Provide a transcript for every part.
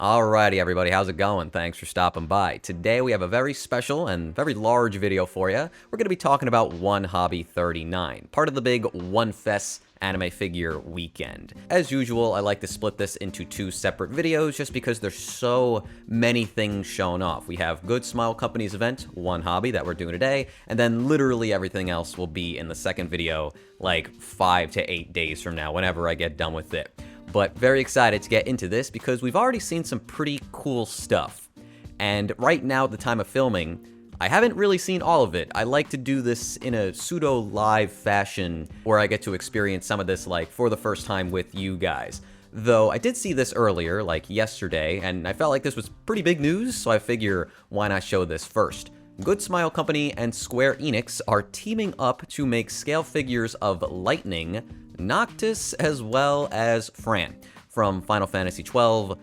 Alrighty, everybody, how's it going? Thanks for stopping by. Today we have a very special and very large video for you. We're going to be talking about Wonhobby 39, part of the big Wonfes anime figure weekend. As usual, I like to split this into two separate videos just because there's so many things shown off. We have Good Smile Company's event, Wonhobby, that we're doing today, and then literally everything else will be in the second video like 5 to 8 days from now, whenever I get done with it. But very excited to get into this because we've already seen some pretty cool stuff. And right now at the time of filming, I haven't really seen all of it. I like to do this in a pseudo-live fashion where I get to experience some of this like for the first time with you guys. Though I did see this earlier, like yesterday, and I felt like this was pretty big news, so I figure why not show this first. Good Smile Company and Square Enix are teaming up to make scale figures of Lightning, Noctis, as well as Frieren from Final Fantasy XII,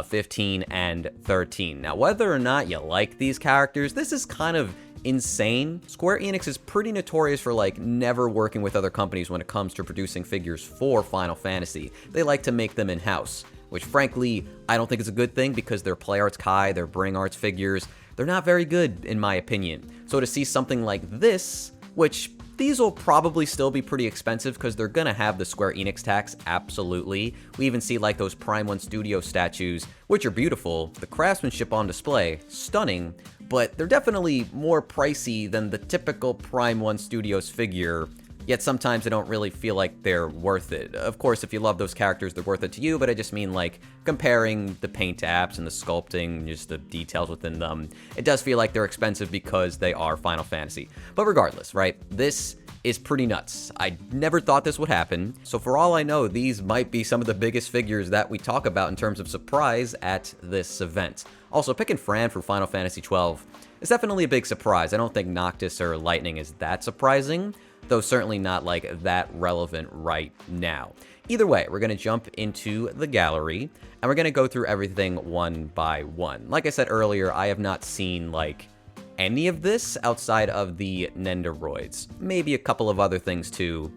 15, and 13. Now, whether or not you like these characters, this is kind of insane. Square Enix is pretty notorious for like never working with other companies when it comes to producing figures for Final Fantasy. They like to make them in-house, which frankly, I don't think is a good thing because their Play Arts Kai, their Bring Arts figures, they're not very good in my opinion. So to see something like this, which these will probably still be pretty expensive because they're gonna have the Square Enix tax, absolutely. We even see like those Prime 1 Studio statues, which are beautiful. The craftsmanship on display, stunning, but they're definitely more pricey than the typical Prime 1 Studios figure, yet sometimes I don't really feel like they're worth it. Of course, if you love those characters, they're worth it to you, but I just mean like comparing the paint apps and the sculpting, just the details within them, it does feel like they're expensive because they are Final Fantasy. But regardless, right, this is pretty nuts. I never thought this would happen, so for all I know, these might be some of the biggest figures that we talk about in terms of surprise at this event. Also, picking Frieren for Final Fantasy XII is definitely a big surprise. I don't think Noctis or Lightning is that surprising, though certainly not like that relevant right now. Either way, we're going to jump into the gallery, and we're going to go through everything one by one. Like I said earlier, I have not seen like any of this outside of the Nendoroids. Maybe a couple of other things too,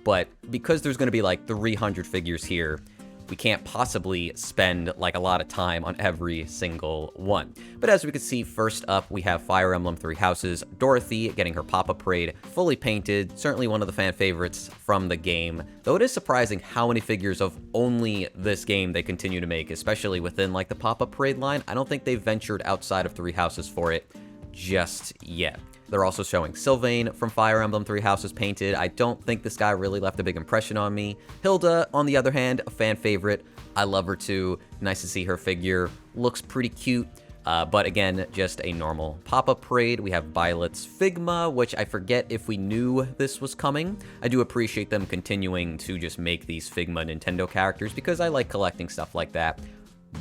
but because there's going to be like 300 figures here, we can't possibly spend like a lot of time on every single one. But as we can see, first up, we have Fire Emblem Three Houses, Dorothy getting her pop-up parade fully painted, certainly one of the fan favorites from the game, though it is surprising how many figures of only this game they continue to make, especially within like the pop-up parade line. I don't think they've ventured outside of Three Houses for it just yet. They're also showing Sylvain from Fire Emblem Three Houses painted. I don't think this guy really left a big impression on me. Hilda, on the other hand, a fan favorite. I love her too. Nice to see her figure. Looks pretty cute. But again, just a normal pop-up parade. We have Violet's Figma, which I forget if we knew this was coming. I do appreciate them continuing to just make these Figma Nintendo characters because I like collecting stuff like that.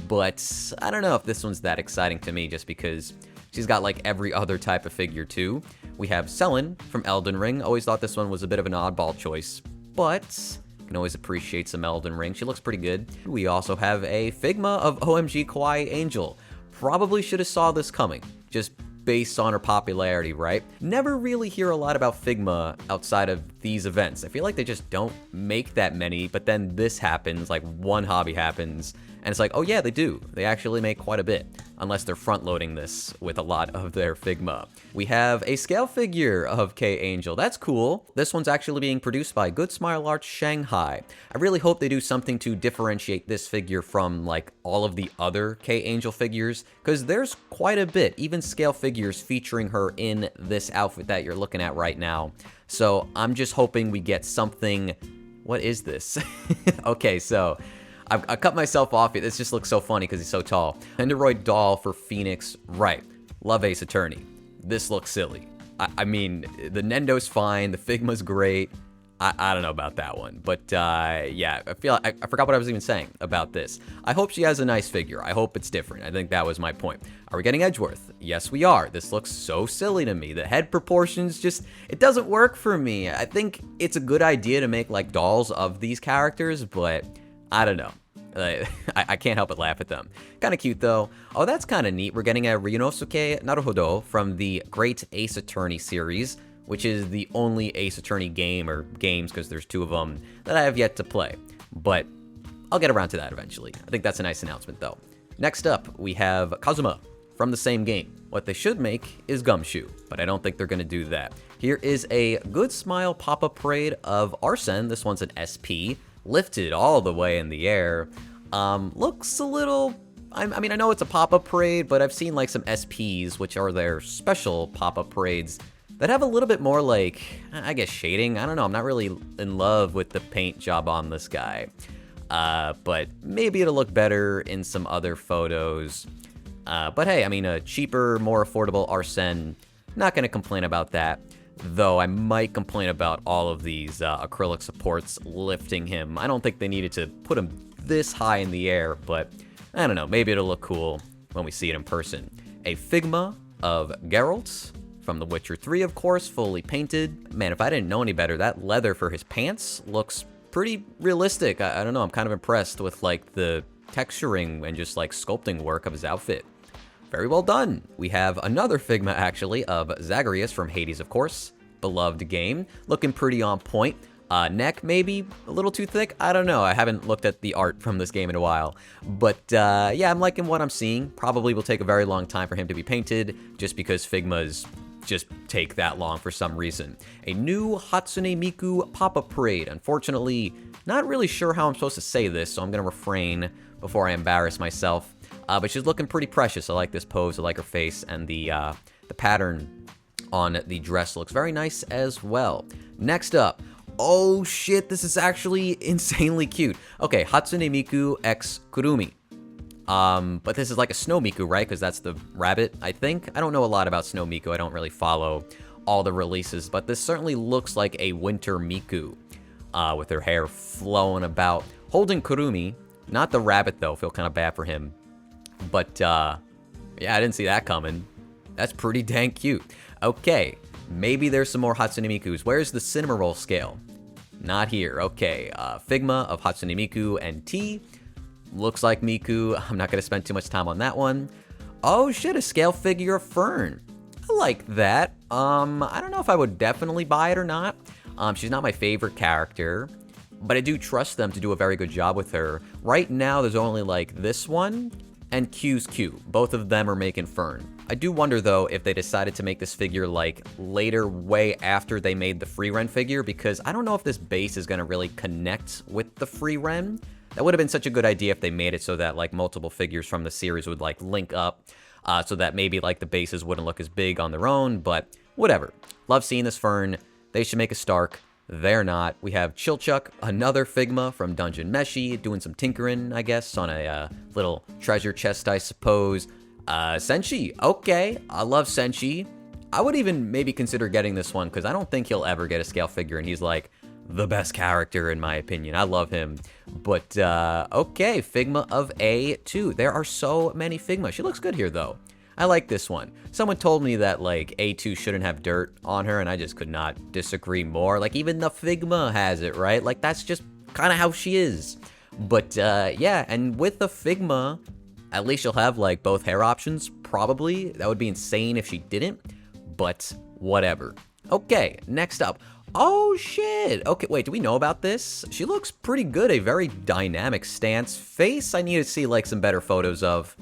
But I don't know if this one's that exciting to me just because she's got like every other type of figure too. We have Selen from Elden Ring. Always thought this one was a bit of an oddball choice, but can always appreciate some Elden Ring. She looks pretty good. We also have a Figma of OMG Kawaii Angel. Probably should have saw this coming, just based on her popularity, right? Never really hear a lot about Figma outside of these events. I feel like they just don't make that many, but then this happens, like Wonhobby happens, and it's like, oh yeah, they do. They actually make quite a bit, unless they're front-loading this with a lot of their Figma. We have a scale figure of K-Angel. That's cool. This one's actually being produced by Good Smile Arts Shanghai. I really hope they do something to differentiate this figure from like all of the other K-Angel figures, because there's quite a bit, even scale figures featuring her in this outfit that you're looking at right now. So I'm just hoping we get something. What is this? Okay, so I cut myself off. This just looks so funny because he's so tall. Nendoroid doll for Phoenix. Right. Love Ace Attorney. This looks silly. I mean, the Nendo's fine. The Figma's great. I don't know about that one. But yeah, I forgot what I was even saying about this. I hope she has a nice figure. I hope it's different. I think that was my point. Are we getting Edgeworth? Yes, we are. This looks so silly to me. The head proportions just, it doesn't work for me. I think it's a good idea to make like dolls of these characters, but I don't know. I can't help but laugh at them. Kind of cute though. Oh, that's kind of neat. We're getting a Ryunosuke Naruhodo from the Great Ace Attorney series, which is the only Ace Attorney game, or games because there's two of them, that I have yet to play. But I'll get around to that eventually. I think that's a nice announcement though. Next up, we have Kazuma from the same game. What they should make is Gumshoe, but I don't think they're going to do that. Here is a Good Smile pop-up parade of Arsene. This one's an SP, lifted all the way in the air. Looks a little... I mean, I know it's a pop-up parade, but I've seen like some SPs, which are their special pop-up parades, that have a little bit more like, I guess, shading. I don't know, I'm not really in love with the paint job on this guy. But maybe it'll look better in some other photos. But hey, I mean, a cheaper, more affordable Arsene, not gonna complain about that. Though I might complain about all of these acrylic supports lifting him. I don't think they needed to put him this high in the air, but I don't know, maybe it'll look cool when we see it in person. A Figma of Geralt from The Witcher 3, of course, fully painted. Man, if I didn't know any better, that leather for his pants looks pretty realistic. I don't know, I'm kind of impressed with like the texturing and just like sculpting work of his outfit. Very well done. We have another Figma actually of Zagreus from Hades, of course. Beloved game, looking pretty on point. Neck maybe a little too thick, I don't know, I haven't looked at the art from this game in a while. But yeah, I'm liking what I'm seeing. Probably will take a very long time for him to be painted, just because Figmas just take that long for some reason. A new Hatsune Miku pop-up parade. Unfortunately, not really sure how I'm supposed to say this, so I'm gonna refrain before I embarrass myself. But she's looking pretty precious. I like this pose, I like her face, and the pattern on the dress looks very nice as well. Next up, oh shit, this is actually insanely cute. Okay, Hatsune Miku x Kurumi. But this is like a Snow Miku, right? Because that's the rabbit, I think. I don't know a lot about Snow Miku. I don't really follow all the releases, but this certainly looks like a Winter Miku, with her hair flowing about, holding Kurumi. Not the rabbit, though. Feel kind of bad for him. But, yeah, I didn't see that coming. That's pretty dang cute. Okay, maybe there's some more Hatsune Mikus. Where's the Cinnamoroll scale? Not here. Okay, Figma of Hatsune Miku and T. Looks like Miku. I'm not going to spend too much time on that one. Oh shit, a scale figure of Fern. I like that. I don't know if I would definitely buy it or not. She's not my favorite character, but I do trust them to do a very good job with her. Right now, there's only like this one and Q's Q. Both of them are making Fern. I do wonder though if they decided to make this figure like later, way after they made the Frieren figure, because I don't know if this base is going to really connect with the Frieren. That would have been such a good idea if they made it so that like multiple figures from the series would like link up, so that maybe like the bases wouldn't look as big on their own, but whatever. Love seeing this Fern. They should make a Stark. They're not. We have Chilchuck, another Figma from Dungeon Meshi, doing some tinkering, I guess, on a little treasure chest, I suppose. Senshi, okay, I love Senshi. I would even maybe consider getting this one, because I don't think he'll ever get a scale figure, and he's like the best character in my opinion. I love him. But, okay, Figma of A2. There are so many Figma. She looks good here, though. I like this one. Someone told me that, like, A2 shouldn't have dirt on her, and I just could not disagree more. Like, even the Figma has it, right? Like, that's just kind of how she is. But, yeah, and with the Figma, at least she'll have, like, both hair options, probably. That would be insane if she didn't, but whatever. Okay, next up. Oh, shit. Okay, wait, do we know about this? She looks pretty good. A very dynamic stance. Face, I need to see, like, some better photos of.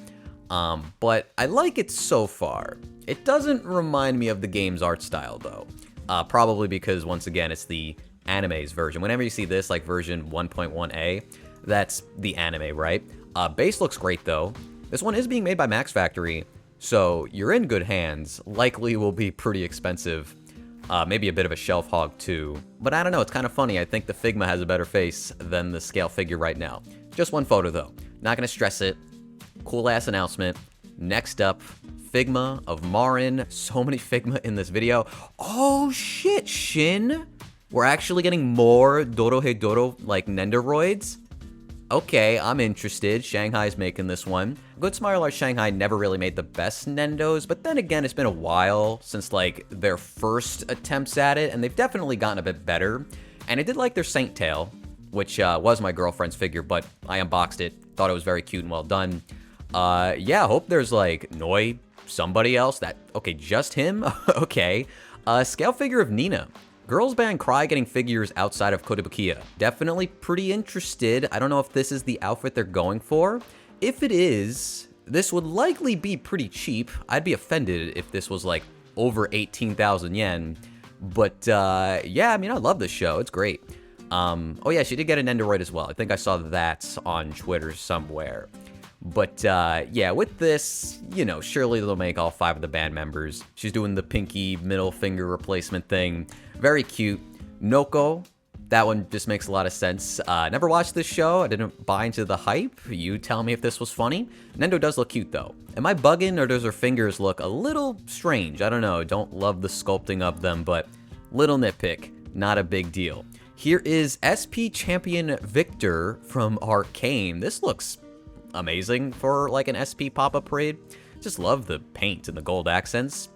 But I like it so far. It doesn't remind me of the game's art style, though. Probably because, once again, it's the anime's version. Whenever you see this, like, version 1.1a, that's the anime, right? Base looks great, though. This one is being made by Max Factory, so you're in good hands. Likely will be pretty expensive. Maybe a bit of a shelf hog, too. But I don't know, it's kind of funny. I think the Figma has a better face than the scale figure right now. Just one photo, though. Not gonna stress it. Cool-ass announcement. Next up, Figma of Marin. So many Figma in this video. Oh, shit, Shin? We're actually getting more Dorohedoro, like, Nendoroids? Okay, I'm interested. Shanghai's making this one. Good Smile Art Shanghai never really made the best Nendos, but then again, it's been a while since, like, their first attempts at it, and they've definitely gotten a bit better. And I did like their Saint Tail, which was my girlfriend's figure, but I unboxed it. Thought it was very cute and well done. Yeah, hope there's, like, Noi, somebody else that... Okay, just him? Okay. Scale figure of Nina. Girls band Cry getting figures outside of Kotobukiya. Definitely pretty interested. I don't know if this is the outfit they're going for. If it is, This would likely be pretty cheap. I'd be offended if this was like over 18,000 yen. But yeah, I mean, I love this show. It's great. Oh yeah, she did get a Nendoroid as well. I think I saw that on Twitter somewhere. But yeah, with this, you know, surely they'll make all 5 of the band members. She's doing the pinky middle finger replacement thing. Very cute. Noko, that one just makes a lot of sense. Never watched this show. I didn't buy into the hype. You tell me if this was funny. Nendo does look cute though. Am I bugging, or does her fingers look a little strange? I don't know. Don't love the sculpting of them, but little nitpick. Not a big deal. Here is SP Champion Victor from Arcane. This looks amazing for like an SP pop-up parade. Just love the paint and the gold accents.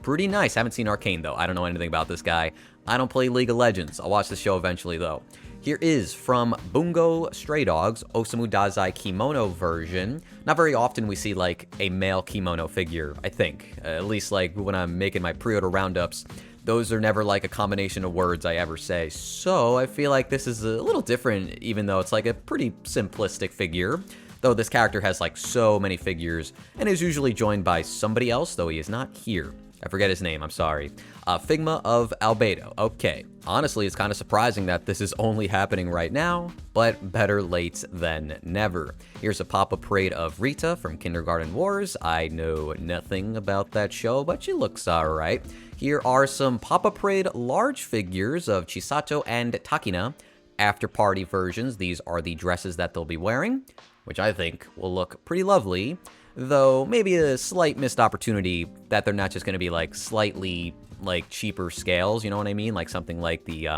Pretty nice. Haven't seen Arcane though. I don't know anything about this guy. I don't play League of Legends. I'll watch the show eventually though. Here is from Bungo Stray Dogs, Osamu Dazai kimono version. Not very often we see like a male kimono figure, I think. At least like when I'm making my pre-order roundups. Those are never like a combination of words I ever say. So I feel like this is a little different, even though it's like a pretty simplistic figure. Though this character has like so many figures and is usually joined by somebody else, though he is not here. I forget his name, I'm sorry. Figma of Albedo. Okay, honestly, it's kind of surprising that this is only happening right now, but better late than never. Here's a pop-up parade of Rita from Kindergarten Wars. I know nothing about that show, but she looks alright. Here are some pop-up parade large figures of Chisato and Takina. After party versions, these are the dresses that they'll be wearing, which I think will look pretty lovely. Though maybe a slight missed opportunity that they're not just going to be like slightly like cheaper scales, you know what I mean? Like something like the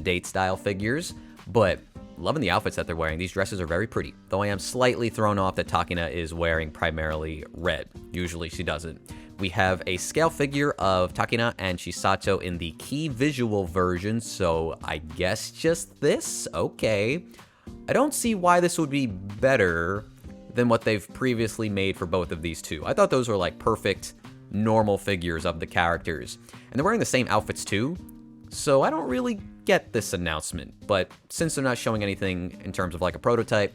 date style figures. But loving the outfits that they're wearing. These dresses are very pretty. Though I am slightly thrown off that Takina is wearing primarily red. Usually she doesn't. We have a scale figure of Takina and Chisato in the key visual version, so I guess just this? Okay. I don't see why this would be better than what they've previously made for both of these two. I thought those were like perfect, normal figures of the characters. And they're wearing the same outfits too, so I don't really get this announcement. But since they're not showing anything in terms of like a prototype,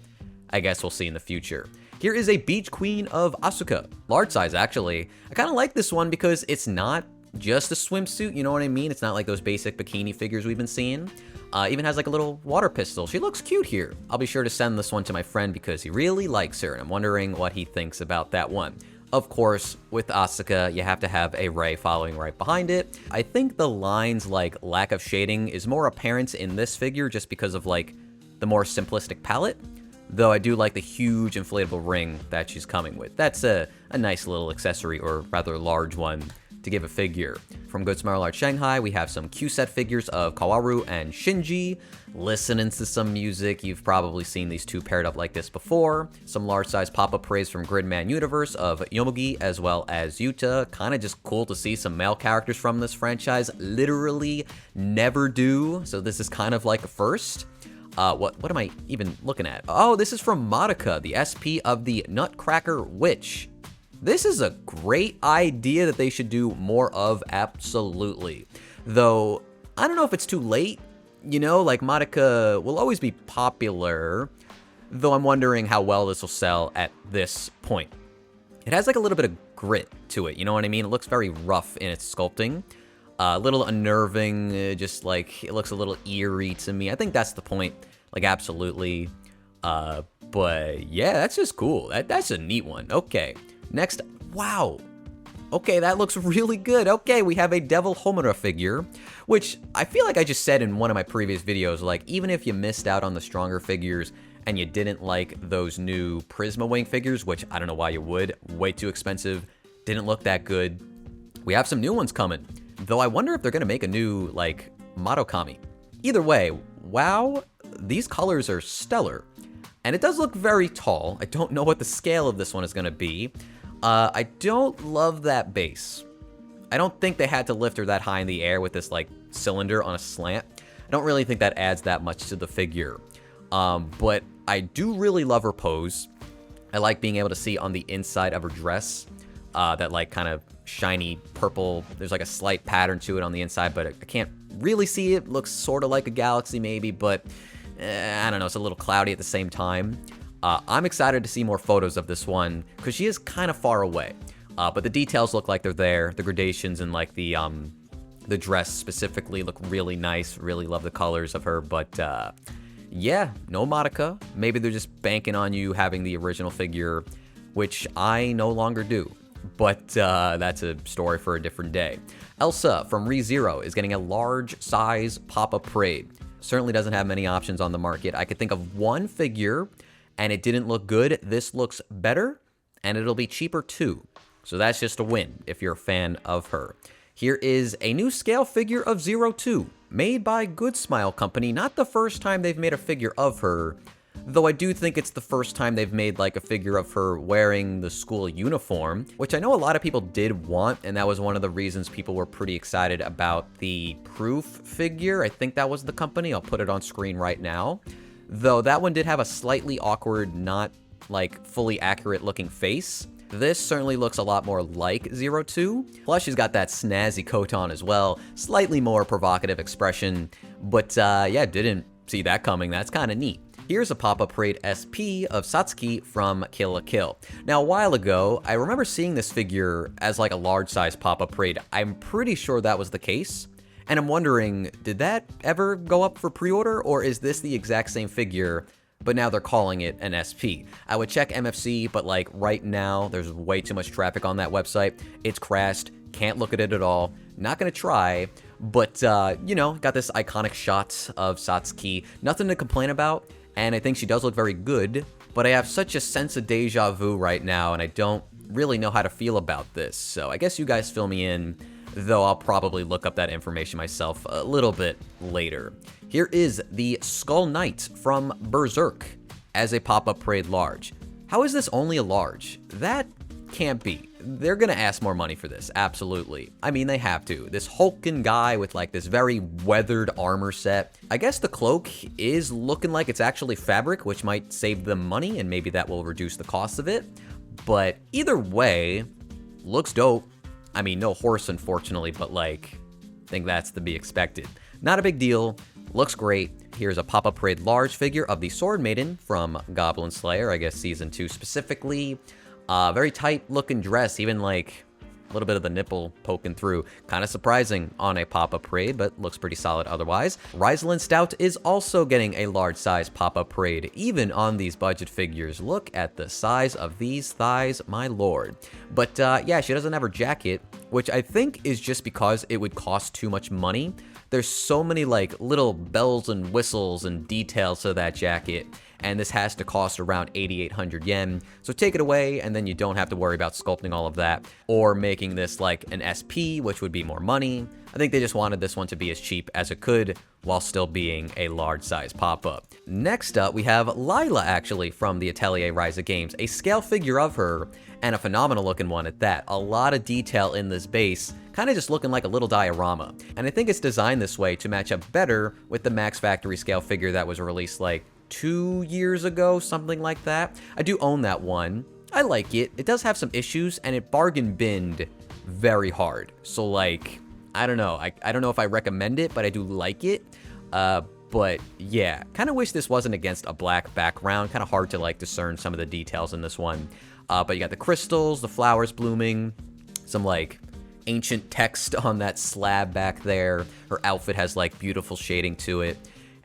I guess we'll see in the future. Here is a Beach Queen of Asuka. Large size, actually. I kind of like this one because it's not just a swimsuit, you know what I mean? It's not like those basic bikini figures we've been seeing. Even has like a little water pistol. She looks cute here. I'll be sure to send this one to my friend because he really likes her, and I'm wondering what he thinks about that one. Of course, with Asuka, you have to have a ray following right behind it. I think the lines like lack of shading is more apparent in this figure just because of like the more simplistic palette. Though I do like the huge inflatable ring that she's coming with. That's a nice little accessory, or rather large one, to give a figure. From Good Smile Art Shanghai, we have some Q-set figures of Kawaru and Shinji. Listening to some music, you've probably seen these two paired up like this before. Some large-size pop-up praise from Gridman Universe of Yomugi as well as Yuta. Kind of just cool to see some male characters from this franchise. Literally never do, so this is kind of like a first. What am I even looking at? Oh, this is from Madoka, the SP of the Nutcracker Witch. This is a great idea that they should do more of, absolutely. Though, I don't know if it's too late. You know, like Madoka will always be popular, though I'm wondering how well this will sell at this point. It has like a little bit of grit to it, you know what I mean? It looks very rough in its sculpting. A little unnerving, just like, it looks a little eerie to me. I think that's the point, like absolutely. But yeah, that's just cool. That's a neat one. Okay. Next, wow. Okay, that looks really good. Okay, we have a Devil Homura figure, which I feel like I just said in one of my previous videos, like, even if you missed out on the stronger figures and you didn't like those new Prisma Wing figures, which I don't know why you would, way too expensive, didn't look that good, we have some new ones coming. Though I wonder if they're gonna make a new, like, Matokami. Either way, wow, these colors are stellar. And it does look very tall. I don't know what the scale of this one is gonna be. I don't love that base. I don't think they had to lift her that high in the air with this like cylinder on a slant. I don't really think that adds that much to the figure. But I do really love her pose. I like being able to see on the inside of her dress that like kind of shiny purple. There's like a slight pattern to it on the inside, but I can't really see it. Looks sort of like a galaxy maybe, but I don't know. It's a little cloudy at the same time. I'm excited to see more photos of this one, because she is kind of far away. But the details look like they're there. The gradations and like the dress specifically look really nice. Really love the colors of her, but yeah, no Madoka. Maybe they're just banking on you having the original figure, which I no longer do. But that's a story for a different day. Elsa from ReZero is getting a large size pop-up parade. Certainly doesn't have many options on the market. I could think of one figure, and it didn't look good. This looks better, and it'll be cheaper too. So that's just a win if you're a fan of her. Here is a new scale figure of 02, made by Good Smile Company. Not the first time they've made a figure of her, though I do think it's the first time they've made like a figure of her wearing the school uniform, which I know a lot of people did want, and that was one of the reasons people were pretty excited about the Proof figure. I think that was the company. I'll put it on screen right now. Though that one did have a slightly awkward, not like fully accurate looking face. This certainly looks a lot more like 02. Plus, she's got that snazzy coat on as well. Slightly more provocative expression. But yeah, didn't see that coming. That's kind of neat. Here's a pop-up parade SP of Satsuki from Kill la Kill. Now, a while ago, I remember seeing this figure as like a large size pop-up parade. I'm pretty sure that was the case. And I'm wondering, did that ever go up for pre-order, or is this the exact same figure, but now they're calling it an SP? I would check MFC, but like right now, there's way too much traffic on that website. It's crashed, can't look at it at all, not gonna try, but you know, got this iconic shot of Satsuki, nothing to complain about, and I think she does look very good, but I have such a sense of deja vu right now, and I don't really know how to feel about this, so I guess you guys fill me in, though I'll probably look up that information myself a little bit later. Here is the Skull Knight from Berserk as a pop-up parade large. How is this only a large? That can't be. They're gonna ask more money for this, absolutely. I mean, they have to. This hulking guy with like this very weathered armor set. I guess the cloak is looking like it's actually fabric, which might save them money, and maybe that will reduce the cost of it. But either way, looks dope. I mean, no horse, unfortunately, but like, I think that's to be expected. Not a big deal. Looks great. Here's a pop-up parade large figure of the Sword Maiden from Goblin Slayer, I guess Season 2 specifically. Very tight looking dress, even like a little bit of the nipple poking through. Kind of surprising on a pop-up parade, but looks pretty solid otherwise. Rysalind Stout is also getting a large size pop-up parade, even on these budget figures. Look at the size of these thighs, my lord. But yeah, she doesn't have her jacket, which I think is just because it would cost too much money. There's so many like little bells and whistles and details to that jacket, and this has to cost around 8,800 yen. So take it away, and then you don't have to worry about sculpting all of that, or making this like an SP, which would be more money. I think they just wanted this one to be as cheap as it could, while still being a large size pop-up. Next up, we have Lila, actually, from the Atelier Rise of Games, a scale figure of her, and a phenomenal looking one at that. A lot of detail in this base, kind of just looking like a little diorama. And I think it's designed this way to match up better with the Max Factory scale figure that was released like 2 years ago, something like that. I do own that one. I like it. It does have some issues, and it bargain binned very hard. So like, I don't know. I don't know if I recommend it, but I do like it. But yeah, kind of wish this wasn't against a black background. Kind of hard to like discern some of the details in this one. But you got the crystals, the flowers blooming, some like ancient text on that slab back there. Her outfit has like beautiful shading to it.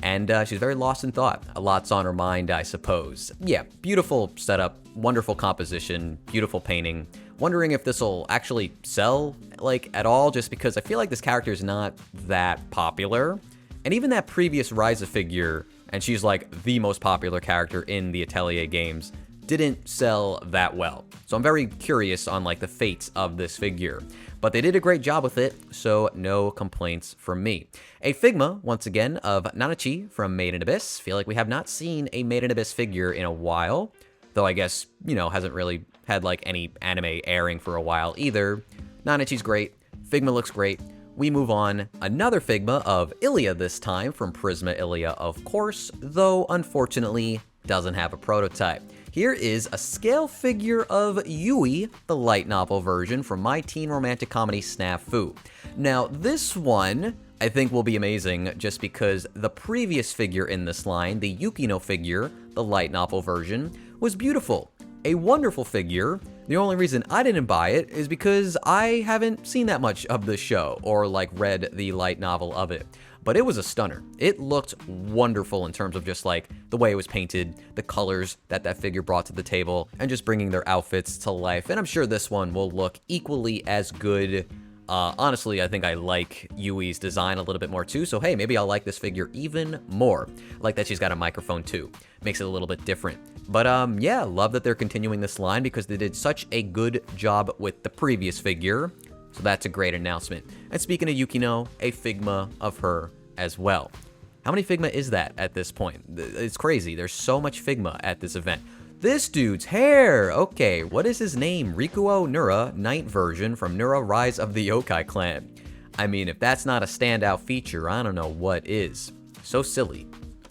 And she's very lost in thought. A lot's on her mind, I suppose. Yeah, beautiful setup, wonderful composition, beautiful painting. Wondering if this will actually sell like at all, just because I feel like this character is not that popular. And even that previous Ryza figure, and she's like the most popular character in the Atelier games, didn't sell that well. So I'm very curious on like the fates of this figure. But they did a great job with it, so no complaints from me. A Figma, once again, of Nanachi from Made in Abyss. Feel like we have not seen a Made in Abyss figure in a while, though I guess, you know, hasn't really had like any anime airing for a while either. Nanachi's great, Figma looks great. We move on. Another Figma of Ilya this time, from Prisma Ilya, of course, though unfortunately doesn't have a prototype. Here is a scale figure of Yui, the light novel version from my teen romantic comedy Snafu. Now, this one I think will be amazing just because the previous figure in this line, the Yukino figure, the light novel version, was beautiful. A wonderful figure. The only reason I didn't buy it is because I haven't seen that much of the show or like read the light novel of it. But it was a stunner. It looked wonderful in terms of just like the way it was painted, the colors that that figure brought to the table, and just bringing their outfits to life. And I'm sure this one will look equally as good. Honestly, I think I like Yui's design a little bit more too, so hey, maybe I'll like this figure even more. I like that she's got a microphone too. Makes it a little bit different. But yeah, love that they're continuing this line because they did such a good job with the previous figure. So that's a great announcement. And speaking of Yukino, a Figma of her as well. How many Figma is that at this point? It's crazy. There's so much Figma at this event. This dude's hair! Okay, what is his name? Rikuo Nura, Night version from Nura Rise of the Yokai Clan. I mean, if that's not a standout feature, I don't know what is. So silly,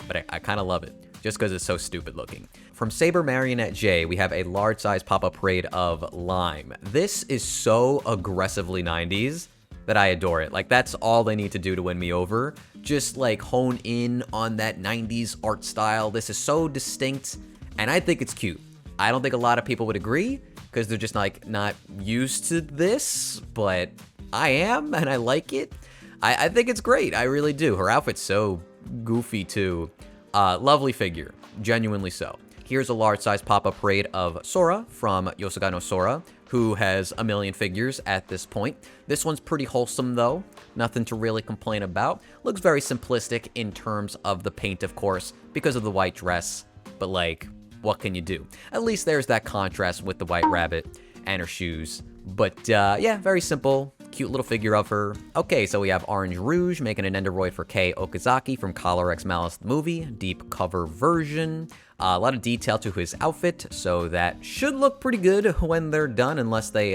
but I kind of love it, just because it's so stupid looking. From Saber Marionette J, we have a large size pop-up parade of Lime. This is so aggressively 90s that I adore it. Like, that's all they need to do to win me over. Just like hone in on that 90s art style. This is so distinct. And I think it's cute. I don't think a lot of people would agree because they're just like not used to this, but I am and I like it. I think it's great. I really do. Her outfit's so goofy too. Lovely figure, genuinely so. Here's a large size pop-up parade of Sora from Yosuga no Sora, who has a million figures at this point. This one's pretty wholesome though. Nothing to really complain about. Looks very simplistic in terms of the paint, of course, because of the white dress, but like, what can you do? At least there's that contrast with the white rabbit and her shoes. But yeah, very simple, cute little figure of her. Okay, so we have Orange Rouge making a Nendoroid for Kei Okazaki from Collar X Malice the movie, deep cover version. A lot of detail to his outfit, so that should look pretty good when they're done, unless they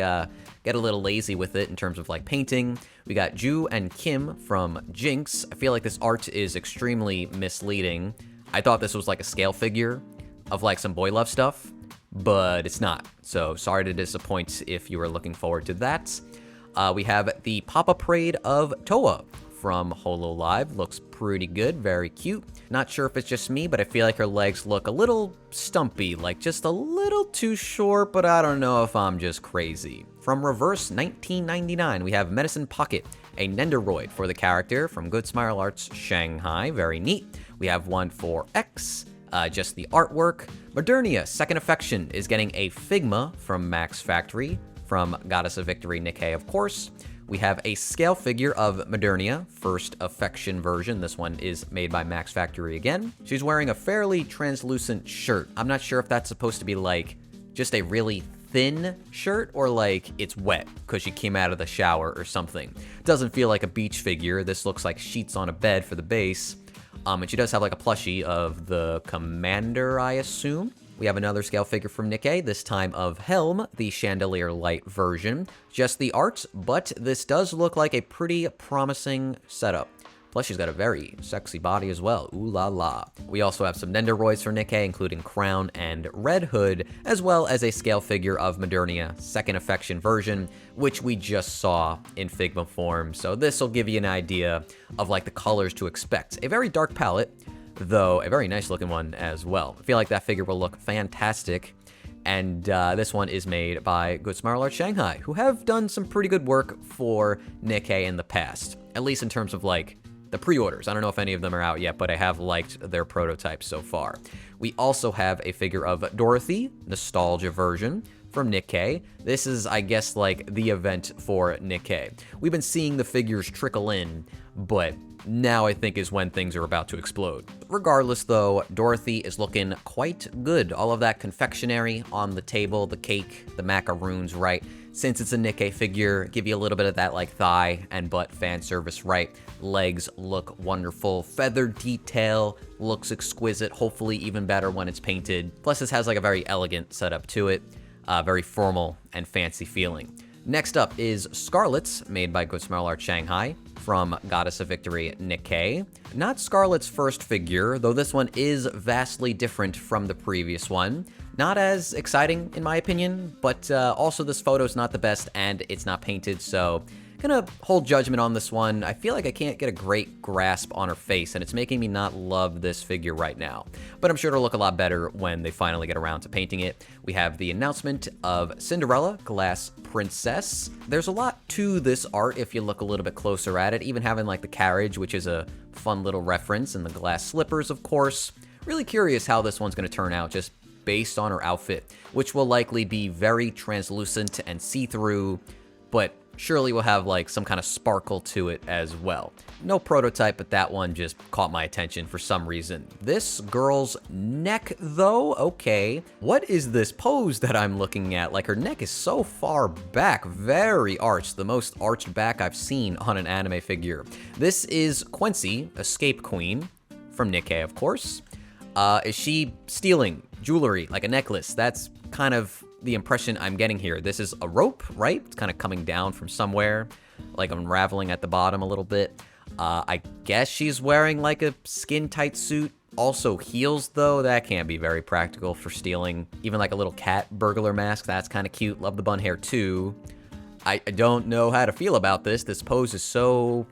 get a little lazy with it in terms of like painting. We got Ju and Kim from Jinx. I feel like this art is extremely misleading. I thought this was like a scale figure of like some boy love stuff, but it's not. So sorry to disappoint if you were looking forward to that. We have the pop-up parade of Toa from Hololive. Looks pretty good, very cute. Not sure if it's just me, but I feel like her legs look a little stumpy, like just a little too short, but I don't know if I'm just crazy. From Reverse 1999, we have Medicine Pocket, a Nendoroid for the character from Good Smile Arts Shanghai, very neat. We have one for X, just the artwork. Modernia, Second Affection, is getting a Figma from Max Factory, from Goddess of Victory Nikke, of course. We have a scale figure of Modernia, First Affection version. This one is made by Max Factory again. She's wearing a fairly translucent shirt. I'm not sure if that's supposed to be like just a really thin shirt or like it's wet because she came out of the shower or something. Doesn't feel like a beach figure. This looks like sheets on a bed for the base. And she does have like a plushie of the commander, I assume. We have another scale figure from Nikke, this time of Helm, the Chandelier Light version. Just the art, but this does look like a pretty promising setup. Plus, she's got a very sexy body as well. Ooh la la. We also have some Nendoroids for Nikke, including Crown and Red Hood, as well as a scale figure of Modernia, Second Affection version, which we just saw in Figma form. So this will give you an idea of like the colors to expect. A very dark palette, though a very nice looking one as well. I feel like that figure will look fantastic. And this one is made by Good Smile Arts Shanghai, who have done some pretty good work for Nikke in the past, at least in terms of like the pre-orders. I don't know if any of them are out yet, but I have liked their prototypes so far. We also have a figure of Dorothy, Nostalgia version from Nikke. This is, I guess, like the event for Nikke. We've been seeing the figures trickle in, but now I think is when things are about to explode. Regardless though, Dorothy is looking quite good. All of that confectionery on the table, the cake, the macaroons, right? Since it's a Nikke figure, give you a little bit of that like thigh and butt fan service, right? Legs look wonderful. Feather detail looks exquisite, hopefully even better when it's painted. Plus this has like a very elegant setup to it, very formal and fancy feeling. Next up is Scarlet's, made by Good Smile Arts Shanghai, from Goddess of Victory Nikke. Not Scarlet's first figure, though this one is vastly different from the previous one. Not as exciting, in my opinion, but also this photo's not the best and it's not painted, so Gonna hold judgment on this one. I feel like I can't get a great grasp on her face, and it's making me not love this figure right now. But I'm sure it'll look a lot better when they finally get around to painting it. We have the announcement of Cinderella, Glass Princess. There's a lot to this art if you look a little bit closer at it, even having like the carriage, which is a fun little reference, and the glass slippers, of course. Really curious how this one's gonna turn out, just based on her outfit, which will likely be very translucent and see-through, but surely will have like some kind of sparkle to it as well. No prototype, but that one just caught my attention for some reason. This girl's neck though, okay. What is this pose that I'm looking at? Like her neck is so far back, very arched, the most arched back I've seen on an anime figure. This is Quincy, Escape Queen, from Nikke, of course. Is she stealing jewelry, like a necklace? That's kind of the impression I'm getting here. This is a rope, right? It's kind of coming down from somewhere, like unraveling at the bottom a little bit. I guess she's wearing like a skin-tight suit. Also heels, though. That can't be very practical for stealing. Even like a little cat burglar mask. That's kind of cute. Love the bun hair, too. I don't know how to feel about this. This pose is so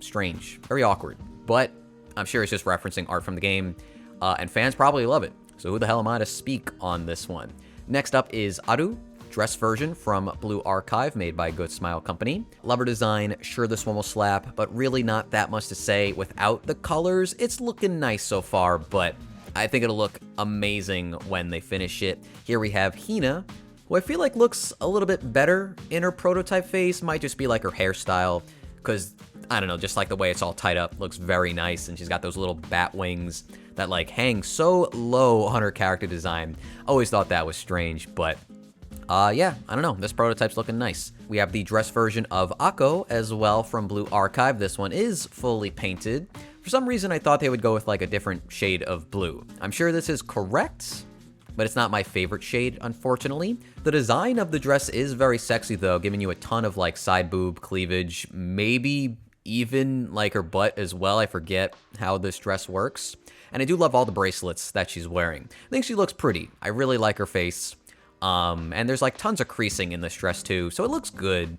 strange. Very awkward. But I'm sure it's just referencing art from the game. And fans probably love it. So who the hell am I to speak on this one? Next up is Aru, dress version from Blue Archive, made by Good Smile Company. Lover design, sure this one will slap, but really not that much to say. Without the colors, it's looking nice so far, but I think it'll look amazing when they finish it. Here we have Hina, who I feel like looks a little bit better in her prototype face. Might just be like her hairstyle, because, I don't know, just like the way it's all tied up, looks very nice, and she's got those little bat wings that like hang so low on her character design. Always thought that was strange, but yeah, I don't know. This prototype's looking nice. We have the dress version of Akko as well from Blue Archive. This one is fully painted. For some reason, I thought they would go with like a different shade of blue. I'm sure this is correct, but it's not my favorite shade, unfortunately. The design of the dress is very sexy though, giving you a ton of like side boob cleavage, maybe even like her butt as well. I forget how this dress works. And I do love all the bracelets that she's wearing. I think she looks pretty. I really like her face. And there's like tons of creasing in this dress too, so it looks good.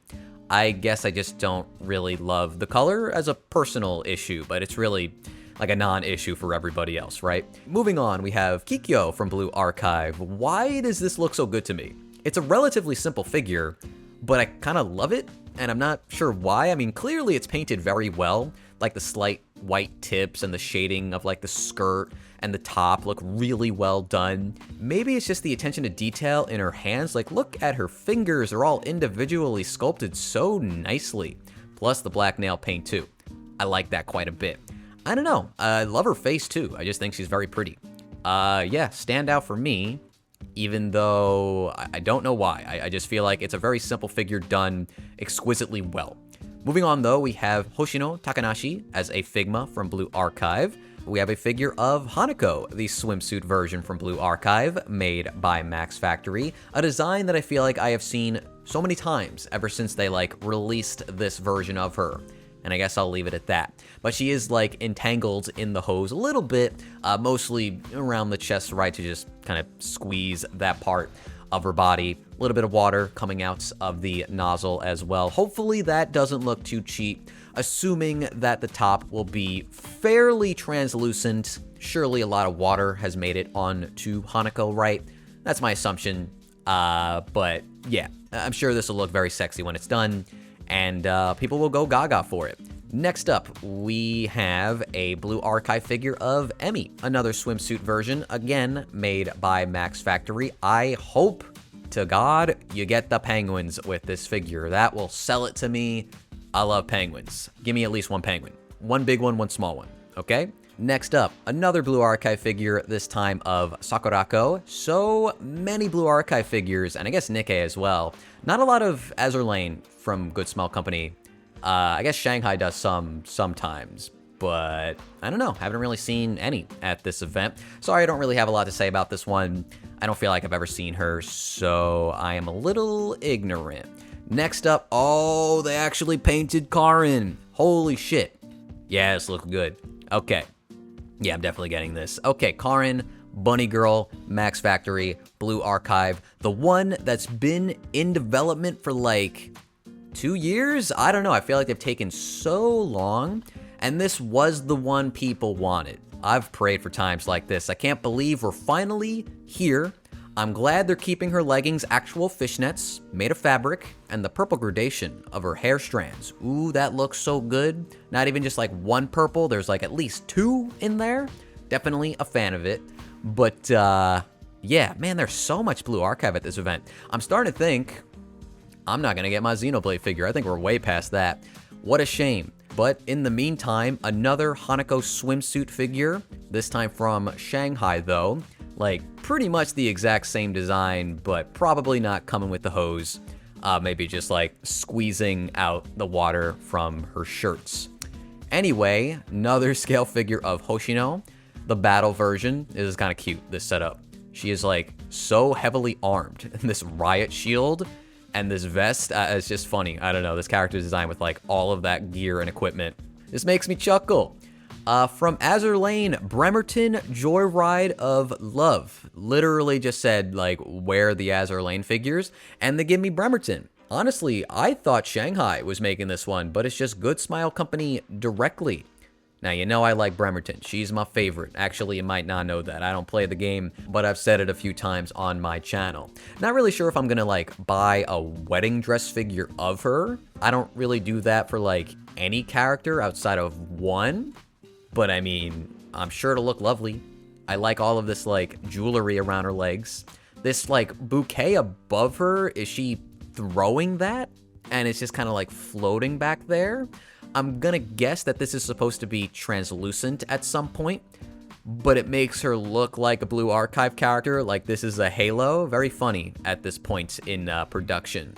I guess I just don't really love the color as a personal issue, but it's really like a non-issue for everybody else, right? Moving on, we have Kikyo from Blue Archive. Why does this look so good to me? It's a relatively simple figure, but I kind of love it, and I'm not sure why. I mean, clearly it's painted very well. Like the slight white tips and the shading of like the skirt and the top look really well done. Maybe it's just the attention to detail in her hands. Like look at her fingers, they're all individually sculpted so nicely. Plus the black nail paint too. I like that quite a bit. I don't know, I love her face too. I just think she's very pretty. Yeah, standout for me, even though I don't know why. I just feel like it's a very simple figure done exquisitely well. Moving on though, we have Hoshino Takanashi as a Figma from Blue Archive. We have a figure of Hanako, the swimsuit version from Blue Archive, made by Max Factory. A design that I feel like I have seen so many times ever since they like released this version of her. And I guess I'll leave it at that. But she is like entangled in the hose a little bit, mostly around the chest, right, to just kind of squeeze that part of her body. A little bit of water coming out of the nozzle as well. Hopefully that doesn't look too cheap, assuming that the top will be fairly translucent. Surely a lot of water has made it onto Hanako, right? That's my assumption. But yeah, I'm sure this will look very sexy when it's done, and people will go gaga for it. Next up, we have a Blue Archive figure of Emmy, another swimsuit version, again, made by Max Factory. I hope to God you get the penguins with this figure. That will sell it to me. I love penguins. Give me at least one penguin. One big one, one small one, okay? Next up, another Blue Archive figure, this time of Sakurako. So many Blue Archive figures, and I guess Nikke as well. Not a lot of Azur Lane from Good Smile Company. I guess Shanghai does sometimes, but I don't know. Haven't really seen any at this event. Sorry, I don't really have a lot to say about this one. I don't feel like I've ever seen her, so I am a little ignorant. Next up, oh, they actually painted Karin. Holy shit. Yeah, this looks good. Okay. Yeah, I'm definitely getting this. Okay, Karin, Bunny Girl, Max Factory, Blue Archive. The one that's been in development for like 2 years? I don't know. I feel like they've taken so long, and this was the one people wanted. I've prayed for times like this. I can't believe we're finally here. I'm glad they're keeping her leggings actual fishnets, made of fabric, and the purple gradation of her hair strands. Ooh, that looks so good. Not even just like one purple, there's like at least two in there. Definitely a fan of it. But yeah, man, there's so much Blue Archive at this event. I'm starting to think I'm not gonna get my Xenoblade figure. I think we're way past that. What a shame. But in the meantime, another Hanako swimsuit figure, this time from Shanghai though. Like, pretty much the exact same design, but probably not coming with the hose. Maybe just like squeezing out the water from her shirts. Anyway, another scale figure of Hoshino. The battle version is kind of cute, this setup. She is like so heavily armed. This riot shield and this vest is just funny. I don't know, this character design with like all of that gear and equipment. This makes me chuckle. From Azur Lane, Bremerton Joyride of Love. Literally just said, like, where the Azur Lane figures, and they give me Bremerton. Honestly, I thought Shanghai was making this one, but it's just Good Smile Company directly. Now, you know I like Bremerton. She's my favorite. Actually, you might not know that. I don't play the game, but I've said it a few times on my channel. Not really sure if I'm gonna, like, buy a wedding dress figure of her. I don't really do that for, like, any character outside of one. But I mean, I'm sure it'll look lovely. I like all of this like jewelry around her legs. This like bouquet above her, is she throwing that? And it's just kind of like floating back there. I'm gonna guess that this is supposed to be translucent at some point, but it makes her look like a Blue Archive character, like this is a halo. Very funny at this point in production.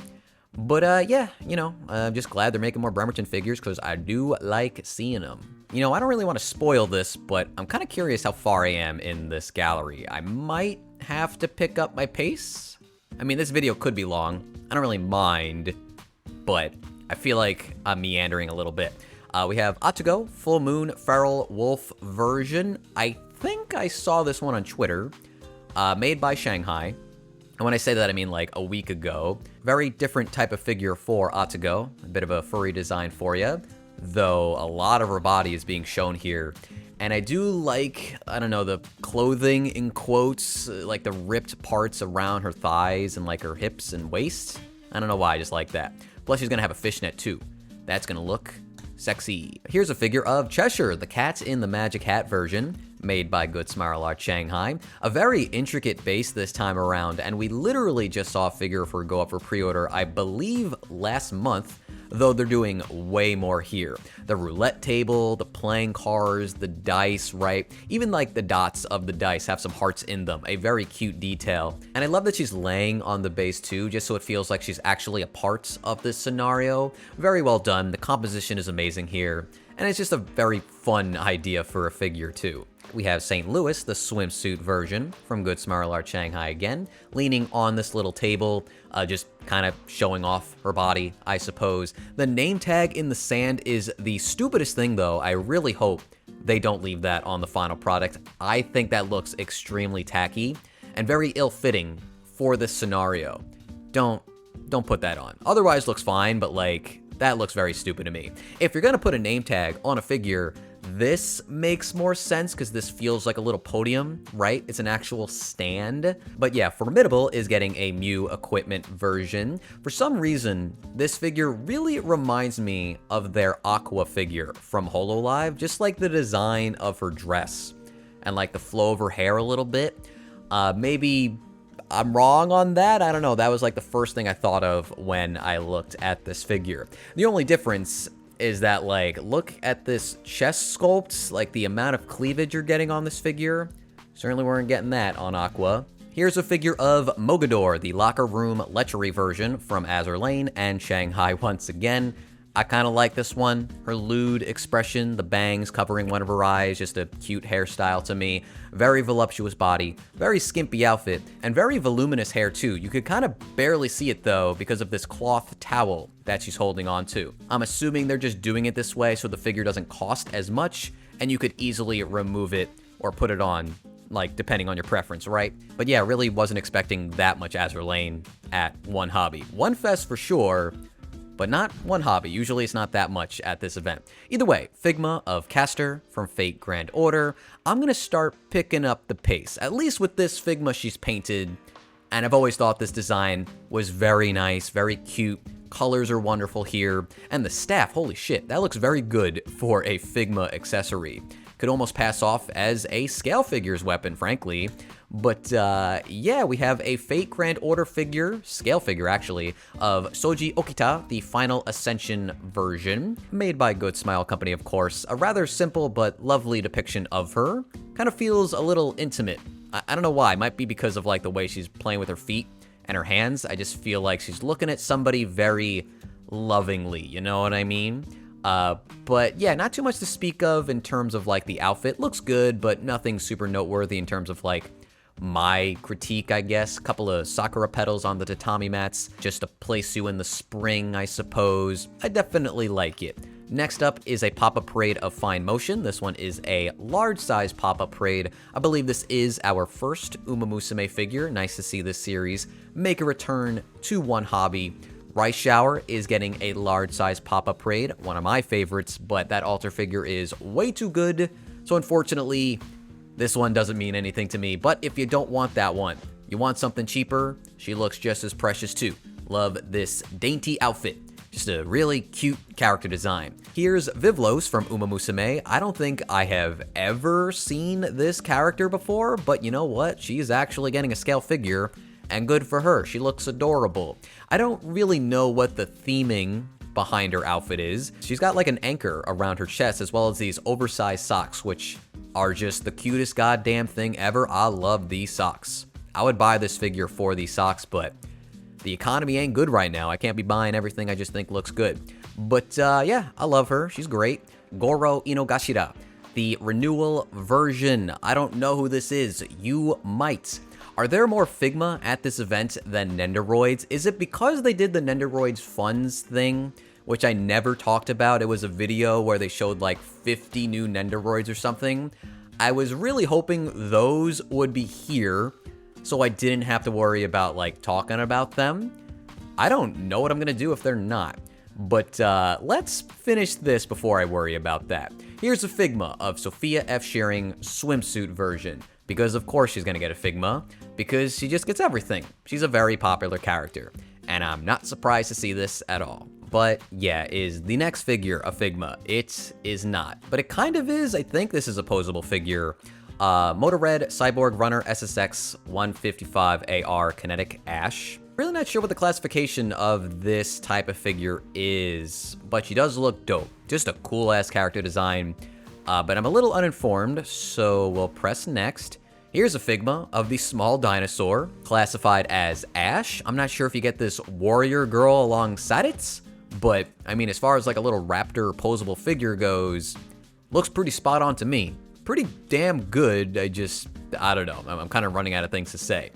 But yeah, you know, I'm just glad they're making more Bremerton figures because I do like seeing them. You know, I don't really want to spoil this, but I'm kind of curious how far I am in this gallery. I might have to pick up my pace. I mean, this video could be long. I don't really mind, but I feel like I'm meandering a little bit. We have Atugo, Full Moon Feral Wolf version. I think I saw this one on Twitter, made by Shanghai. And when I say that, I mean like a week ago. Very different type of figure for Atugo. A bit of a furry design for you. Though a lot of her body is being shown here. And I do like, I don't know, the clothing in quotes, like the ripped parts around her thighs and like her hips and waist. I don't know why, I just like that. Plus she's gonna have a fishnet too. That's gonna look sexy. Here's a figure of Cheshire, the cat in the Magic Hat version, made by Good Smile Art Shanghai. A very intricate base this time around, and we literally just saw a figure for go up for pre-order, I believe last month, though they're doing way more here. The roulette table, the playing cards, the dice, right? Even like the dots of the dice have some hearts in them, a very cute detail. And I love that she's laying on the base too, just so it feels like she's actually a part of this scenario. Very well done, the composition is amazing here, and it's just a very fun idea for a figure too. We have St. Louis, the swimsuit version from Good Smile Art Shanghai again, leaning on this little table, just kind of showing off her body, I suppose. The name tag in the sand is the stupidest thing though. I really hope they don't leave that on the final product. I think that looks extremely tacky and very ill-fitting for this scenario. Don't put that on. Otherwise looks fine, but like, that looks very stupid to me. If you're gonna put a name tag on a figure, this makes more sense because this feels like a little podium, right? It's an actual stand. But yeah, Formidable is getting a Mew equipment version. For some reason, this figure really reminds me of their Aqua figure from Hololive, just like the design of her dress and like the flow of her hair a little bit. Maybe I'm wrong on that. I don't know. That was like the first thing I thought of when I looked at this figure. The only difference is that, like, look at this chest sculpt, like the amount of cleavage you're getting on this figure. Certainly weren't getting that on Aqua. Here's a figure of Mogador, the locker room lechery version from Azur Lane and Shanghai once again. I kind of like this one. Her lewd expression, the bangs covering one of her eyes, just a cute hairstyle to me. Very voluptuous body, very skimpy outfit, and very voluminous hair too. You could kind of barely see it though because of this cloth towel that she's holding on to. I'm assuming they're just doing it this way so the figure doesn't cost as much and you could easily remove it or put it on, like, depending on your preference, right? But yeah, really wasn't expecting that much Azur Lane at Wonhobby. Wonfes for sure, but not Wonhobby. Usually it's not that much at this event. Either way, Figma of Caster from Fate Grand Order. I'm going to start picking up the pace, at least with this Figma she's painted. And I've always thought this design was very nice, very cute. Colors are wonderful here. And the staff, holy shit, that looks very good for a Figma accessory. Could almost pass off as a scale figures weapon, frankly. But yeah, we have a Fate Grand Order figure, scale figure actually, of Soji Okita, the Final Ascension version, made by Good Smile Company, of course. A rather simple but lovely depiction of her. Kind of feels a little intimate. I don't know why. It might be because of like the way she's playing with her feet and her hands. I just feel like she's looking at somebody very lovingly, you know what I mean? But yeah, not too much to speak of in terms of like the outfit. Looks good, but nothing super noteworthy in terms of like my critique, I guess. Couple of Sakura petals on the tatami mats, just to place you in the spring, I suppose. I definitely like it. Next up is a pop-up parade of fine motion. This one is a large size pop-up parade. I believe this is our first Uma Musume figure. Nice to see this series make a return to Wonhobby. Rice Shower is getting a large size pop-up parade, one of my favorites, but that altar figure is way too good. So unfortunately, this one doesn't mean anything to me. But if you don't want that one, you want something cheaper, she looks just as precious too. Love this dainty outfit. Just a really cute character design. Here's Vivlos from Uma Musume. I don't think I have ever seen this character before, but you know what? She's actually getting a scale figure, and good for her. She looks adorable. I don't really know what the theming behind her outfit is. She's got like an anchor around her chest, as well as these oversized socks, which are just the cutest goddamn thing ever. I love these socks. I would buy this figure for these socks, but the economy ain't good right now. I can't be buying everything I just think looks good. But yeah, I love her. She's great. Goro Inogashira, the renewal version. I don't know who this is. You might. Are there more Figma at this event than Nendoroids? Is it because they did the Nendoroids funds thing, which I never talked about? It was a video where they showed like 50 new Nendoroids or something. I was really hoping those would be here, so I didn't have to worry about like talking about them. I don't know what I'm gonna do if they're not. But let's finish this before I worry about that. Here's a Figma of Sophia F. Shearing swimsuit version. Because of course she's gonna get a Figma, because she just gets everything. She's a very popular character, and I'm not surprised to see this at all. But yeah, is the next figure a Figma? It is not, but it kind of is. I think this is a posable figure. Motor Red Cyborg Runner SSX 155 AR Kinetic Ash. Really not sure what the classification of this type of figure is, but she does look dope. Just a cool ass character design. But I'm a little uninformed, so we'll press next. Here's a Figma of the small dinosaur, classified as Ash. I'm not sure if you get this warrior girl alongside it, but I mean, as far as like a little raptor posable figure goes, looks pretty spot on to me. Pretty damn good. I don't know. I'm kind of running out of things to say.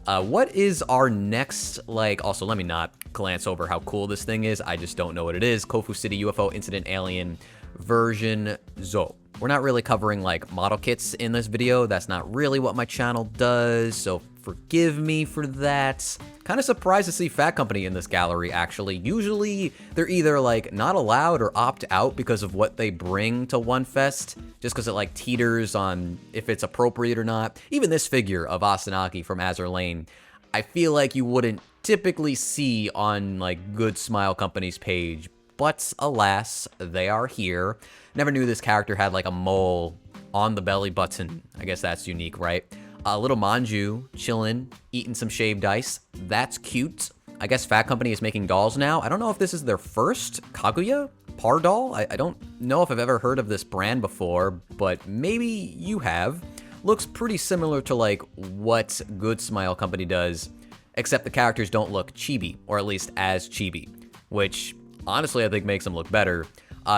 What is our next, like, also let me not glance over how cool this thing is. I just don't know what it is. Kofu City UFO Incident Alien version Zo. We're not really covering like model kits in this video. That's not really what my channel does, so forgive me for that. Kind of surprised to see Phat Company in this gallery, actually. Usually they're either like not allowed or opt out because of what they bring to Wonfest, just because it like teeters on if it's appropriate or not. Even this figure of Asanaki from Azur Lane, I feel like you wouldn't typically see on like Good Smile Company's page, but alas, they are here. Never knew this character had like a mole on the belly button. I guess that's unique, right? A little Manju chilling, eating some shaved ice. That's cute. I guess Phat Company is making dolls now. I don't know if this is their first Kaguya par doll. I don't know if I've ever heard of this brand before, but maybe you have. Looks pretty similar to like what Good Smile Company does, except the characters don't look chibi, or at least as chibi, which honestly I think makes them look better.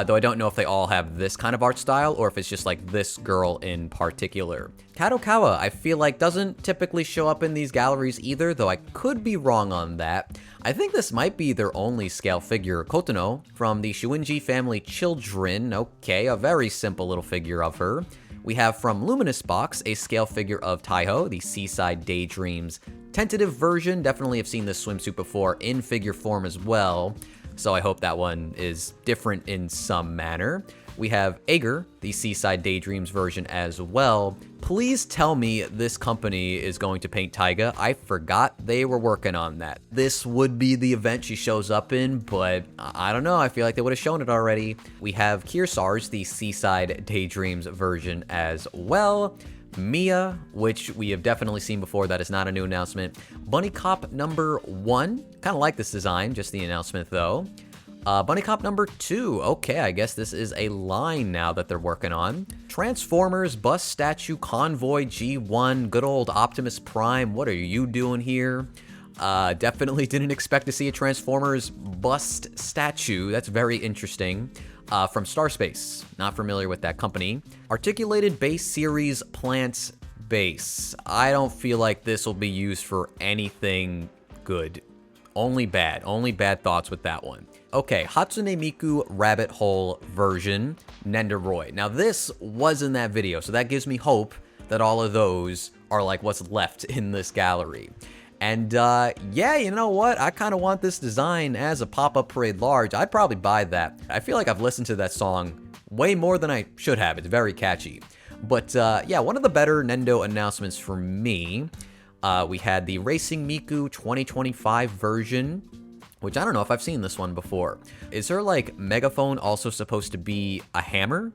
Though I don't know if they all have this kind of art style or if it's just like this girl in particular. Kadokawa, I feel like doesn't typically show up in these galleries either, though I could be wrong on that. I think this might be their only scale figure. Kotono from the Shuinji family children. Okay, a very simple little figure of her. We have from Luminous Box a scale figure of Taiho, the Seaside Daydreams tentative version. Definitely have seen this swimsuit before in figure form as well. so I hope that one is different in some manner. We have Ager, the Seaside Daydreams version as well. Please tell me this company is going to paint Taiga. I forgot they were working on that. This would be the event she shows up in, but I don't know. I feel like they would have shown it already. We have Kearsarge, the Seaside Daydreams version as well. Mia, which we have definitely seen before. That is not a new announcement. Bunny Cop number 1. Kind of like this design, just the announcement though. Bunny Cop number 2. Okay, I guess this is a line now that they're working on. Transformers Bus Statue Convoy G1. Good old Optimus Prime. What are you doing here? Definitely didn't expect to see a Transformers bust statue. That's very interesting. From Starspace. Not familiar with that company. Articulated Base Series Plants Base. I don't feel like this will be used for anything good. Only bad thoughts with that one. Okay, Hatsune Miku Rabbit Hole version, Nendoroid. Now this was in that video, so that gives me hope that all of those are like what's left in this gallery. And yeah, you know what? I kind of want this design as a pop-up parade large. I'd probably buy that. I feel like I've listened to that song way more than I should have. It's very catchy. But yeah, one of the better Nendo announcements for me, we had the Racing Miku 2025 version, which I don't know if I've seen this one before. Is her like megaphone also supposed to be a hammer?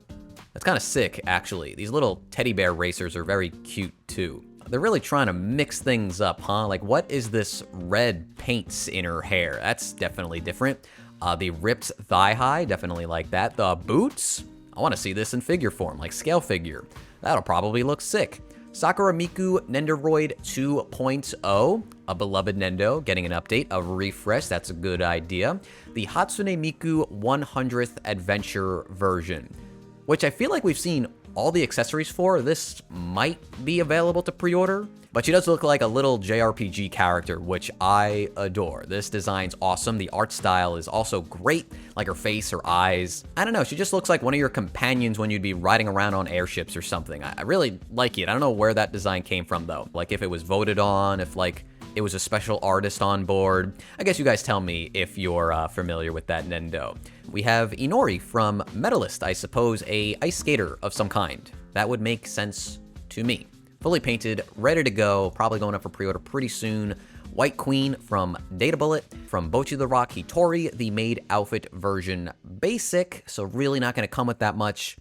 That's kind of sick, actually. These little teddy bear racers are very cute too. They're really trying to mix things up, huh? Like, what is this red paints in her hair? That's definitely different. The ripped thigh high, definitely like that. The boots, I want to see this in figure form, like scale figure. That'll probably look sick. Sakura Miku Nendoroid 2.0, a beloved Nendo, getting an update, a refresh, that's a good idea. The Hatsune Miku 100th Adventure version, which I feel like we've seen all the accessories for. This might be available to pre-order, but she does look like a little JRPG character, which I adore. This design's awesome. The art style is also great, like her face, her eyes. I don't know, she just looks like one of your companions when you'd be riding around on airships or something. I really like it. I don't know where that design came from though. Like if it was voted on, if like it was a special artist on board. I guess you guys tell me if you're familiar with that Nendo. We have Inori from Metalist, I suppose a ice skater of some kind. That would make sense to me. Fully painted, ready to go, probably going up for pre-order pretty soon. White Queen from Data Bullet, from Bocchi the Rock Hitori, the made outfit version basic, so really not going to come with that much,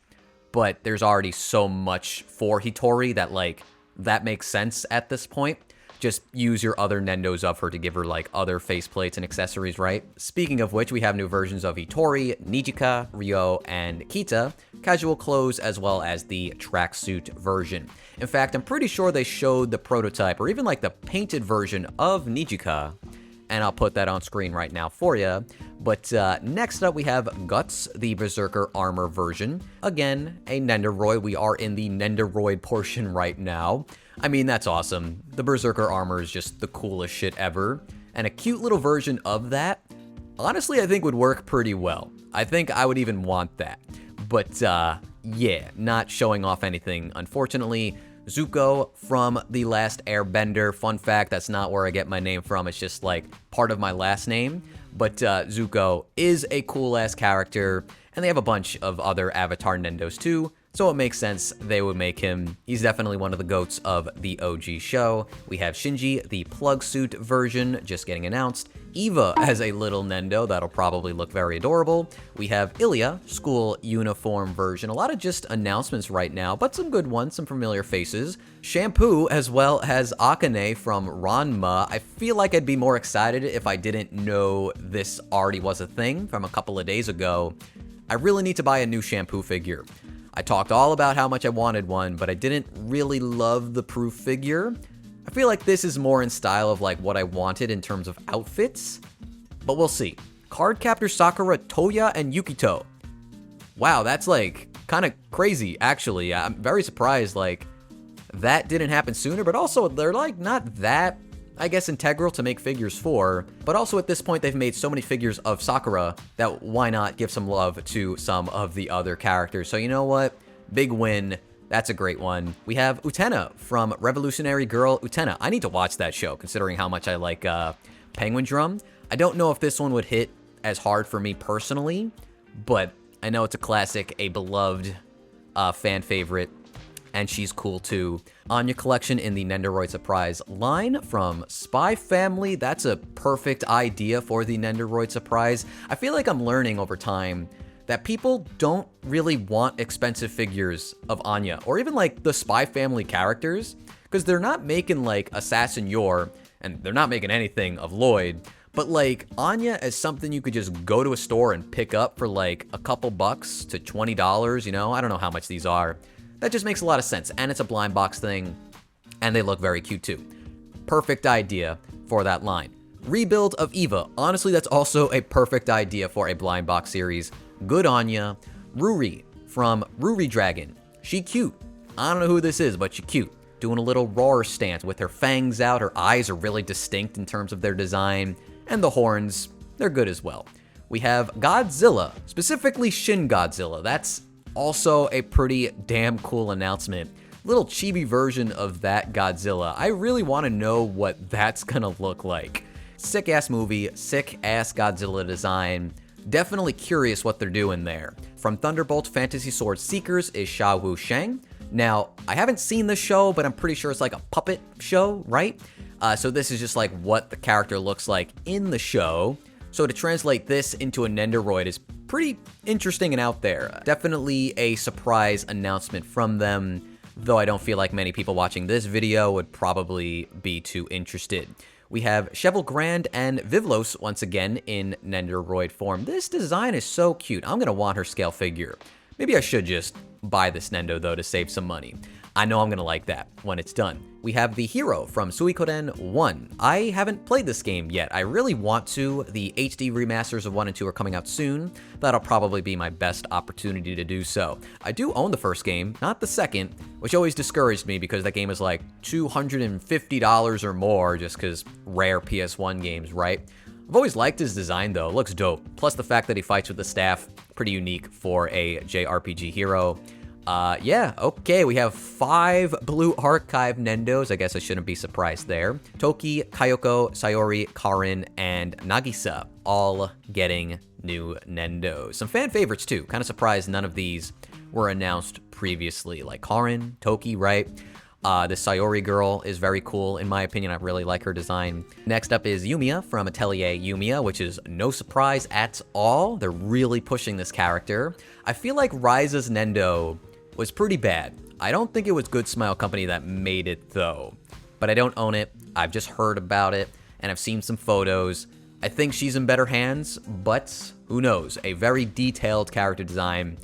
but there's already so much for Hitori that like, that makes sense at this point. Just use your other Nendos of her to give her like other faceplates and accessories, right? Speaking of which, we have new versions of Hitori, Nijika, Ryo, and Kita, casual clothes as well as the tracksuit version. In fact, I'm pretty sure they showed the prototype or even like the painted version of Nijika, and I'll put that on screen right now for you. But next up we have Guts, the Berserker Armor version. Again, a Nendoroid. We are in the Nendoroid portion right now. I mean, that's awesome. The Berserker Armor is just the coolest shit ever. And a cute little version of that, honestly, I think would work pretty well. I think I would even want that. But yeah, not showing off anything, unfortunately. Zuko from The Last Airbender. Fun fact, that's not where I get my name from. It's just like part of my last name. But Zuko is a cool-ass character, and they have a bunch of other Avatar Nendos too, so it makes sense they would make him. He's definitely one of the goats of the OG show. We have Shinji, the plug suit version, just getting announced. Eva as a little Nendo, that'll probably look very adorable. We have Ilya, school uniform version. A lot of just announcements right now, but some good ones, some familiar faces. Shampoo, as well as Akane from Ranma. I feel like I'd be more excited if I didn't know this already was a thing from a couple of days ago. I really need to buy a new Shampoo figure. I talked all about how much I wanted one, but I didn't really love the proof figure. I feel like this is more in style of like what I wanted in terms of outfits, but we'll see. Cardcaptor Sakura, Toya, and Yukito. Wow, that's like kind of crazy, actually. I'm very surprised like that didn't happen sooner, but also they're like not that, I guess, integral to make figures for, but also at this point they've made so many figures of Sakura that why not give some love to some of the other characters. So you know what? Big win. That's a great one. We have Utena from Revolutionary Girl Utena. I need to watch that show considering how much I like Penguin Drum. I don't know if this one would hit as hard for me personally, but I know it's a classic, a beloved fan favorite, and she's cool too. Anya collection in the Nendoroid Surprise line from Spy Family. That's a perfect idea for the Nendoroid Surprise. I feel like I'm learning over time that people don't really want expensive figures of Anya, or even like the Spy Family characters, because they're not making like Assassin Yor, and they're not making anything of Lloyd, but like Anya is something you could just go to a store and pick up for like a couple bucks to $20, you know? I don't know how much these are. That just makes a lot of sense, and it's a blind box thing, and they look very cute too. Perfect idea for that line. Rebuild of Eva. Honestly, that's also a perfect idea for a blind box series. Good Anya. Ruri from Ruri Dragon. She cute. I don't know who this is, but she cute. Doing a little roar stance with her fangs out. Her eyes are really distinct in terms of their design. And the horns, they're good as well. We have Godzilla, specifically Shin Godzilla. That's also a pretty damn cool announcement. Little chibi version of that Godzilla. I really want to know what that's gonna look like. Sick ass movie, sick ass Godzilla design. Definitely curious what they're doing there. From Thunderbolt Fantasy Sword Seekers is Xiaowu Sheng. Now, I haven't seen this show, but I'm pretty sure it's like a puppet show, right? So this is just like what the character looks like in the show. So to translate this into a Nendoroid is pretty interesting and out there. Definitely a surprise announcement from them, though I don't feel like many people watching this video would probably be too interested. We have Cheval Grand and Vivlos once again in Nendoroid form. This design is so cute. I'm gonna want her scale figure. Maybe I should just buy this Nendo though to save some money. I know I'm gonna like that when it's done. We have the Hero from Suikoden 1. I haven't played this game yet. I really want to. The HD remasters of 1 and 2 are coming out soon. That'll probably be my best opportunity to do so. I do own the first game, not the second, which always discouraged me because that game is like $250 or more just because rare PS1 games, right? I've always liked his design though, it looks dope. Plus the fact that he fights with the staff, pretty unique for a JRPG hero. Yeah, okay, we have 5 Blue Archive Nendos. I guess I shouldn't be surprised there. Toki, Kayoko, Sayori, Karin, and Nagisa all getting new Nendos. Some fan favorites too. Kind of surprised none of these were announced previously. Like Karin, Toki, right? This Sayori girl is very cool, in my opinion. I really like her design. Next up is Yumiya from Atelier Yumiya, which is no surprise at all. They're really pushing this character. I feel like Ryza's Nendo was pretty bad. I don't think it was Good Smile Company that made it though, but I don't own it. I've just heard about it and I've seen some photos. I think she's in better hands, but who knows? A very detailed character design,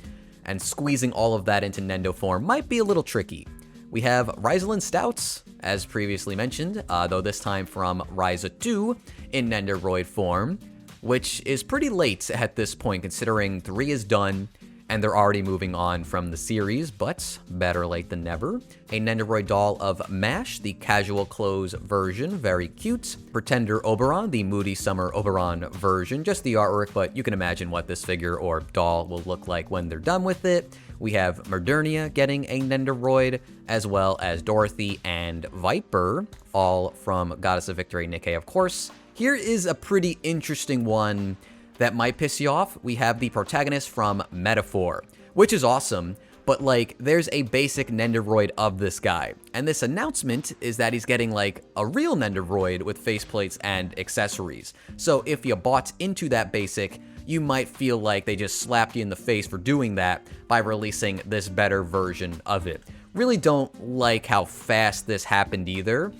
and squeezing all of that into Nendo form might be a little tricky. We have Ryzelyn Stouts, as previously mentioned, though this time from Ryza 2 in Nendoroid form, which is pretty late at this point considering 3 is done and they're already moving on from the series, but better late than never. A Nendoroid doll of MASH, the casual clothes version, very cute. Pretender Oberon, the Moody Summer Oberon version, just the artwork, but you can imagine what this figure or doll will look like when they're done with it. We have Modernia getting a Nendoroid, as well as Dorothy and Viper, all from Goddess of Victory Nikke, of course. Here is a pretty interesting one that might piss you off. We have the protagonist from Metaphor, which is awesome, but like there's a basic Nendoroid of this guy. And this announcement is that he's getting like a real Nendoroid with faceplates and accessories. So if you bought into that basic, you might feel like they just slapped you in the face for doing that by releasing this better version of it. Really don't like how fast this happened either,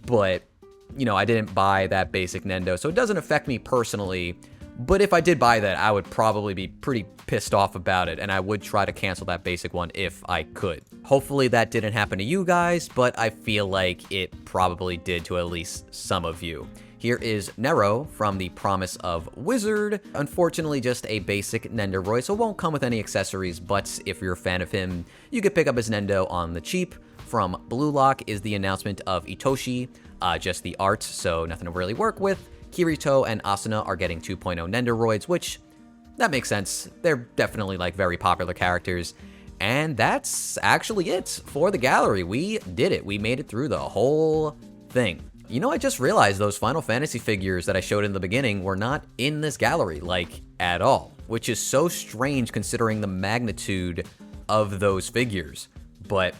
but you know, I didn't buy that basic Nendo, so it doesn't affect me personally. But if I did buy that, I would probably be pretty pissed off about it, and I would try to cancel that basic one if I could. Hopefully that didn't happen to you guys, but I feel like it probably did to at least some of you. Here is Nero from the Promise of Wizard. Unfortunately, just a basic Nendoroid, so it won't come with any accessories, but if you're a fan of him, you could pick up his Nendo on the cheap. From Blue Lock is the announcement of Itoshi, just the art, so nothing to really work with. Kirito and Asuna are getting 2.0 Nendoroids, which, that makes sense. They're definitely like very popular characters. And that's actually it for the gallery. We did it. We made it through the whole thing. you know, I just realized those Final Fantasy figures that I showed in the beginning were not in this gallery, like, at all. Which is so strange considering the magnitude of those figures. But,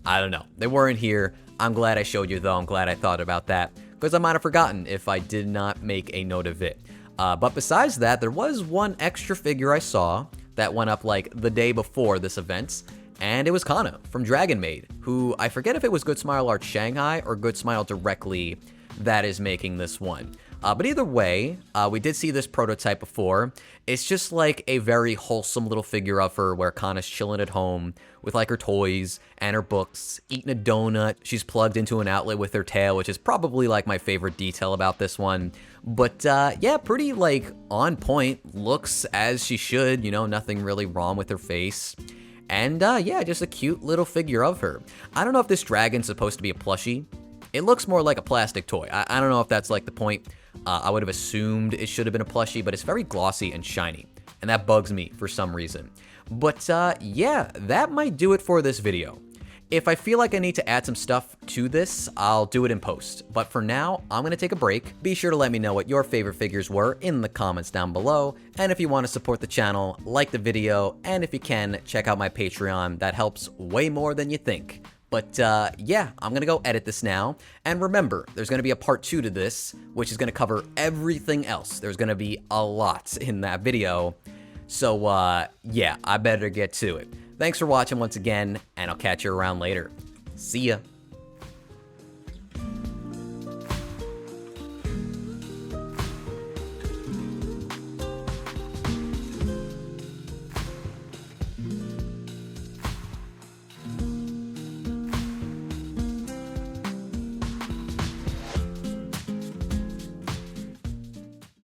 I don't know. They weren't here. I'm glad I showed you, though. I'm glad I thought about that, because I might have forgotten if I did not make a note of it. But besides that, there was one extra figure I saw that went up, like, the day before this event, and it was Kana from Dragon Maid, who I forget if it was Good Smile Art Shanghai or Good Smile directly that is making this one. But either way, we did see this prototype before. It's just like a very wholesome little figure of her where Kana's chilling at home with like her toys and her books, eating a donut. She's plugged into an outlet with her tail, which is probably like my favorite detail about this one. But yeah, pretty like on point, looks as she should, you know, nothing really wrong with her face. And yeah, just a cute little figure of her. I don't know if this dragon's supposed to be a plushie. It looks more like a plastic toy. I don't know if that's like the point. I would have assumed it should have been a plushie, but it's very glossy and shiny, and that bugs me for some reason. But yeah, that might do it for this video. If I feel like I need to add some stuff to this, I'll do it in post. But for now, I'm going to take a break. Be sure to let me know what your favorite figures were in the comments down below. And if you want to support the channel, like the video, and if you can, check out my Patreon. That helps way more than you think. But yeah, I'm gonna go edit this now. And remember, there's gonna be a part 2 to this, which is gonna cover everything else. There's gonna be a lot in that video. So yeah, I better get to it. Thanks for watching once again, and I'll catch you around later. See ya.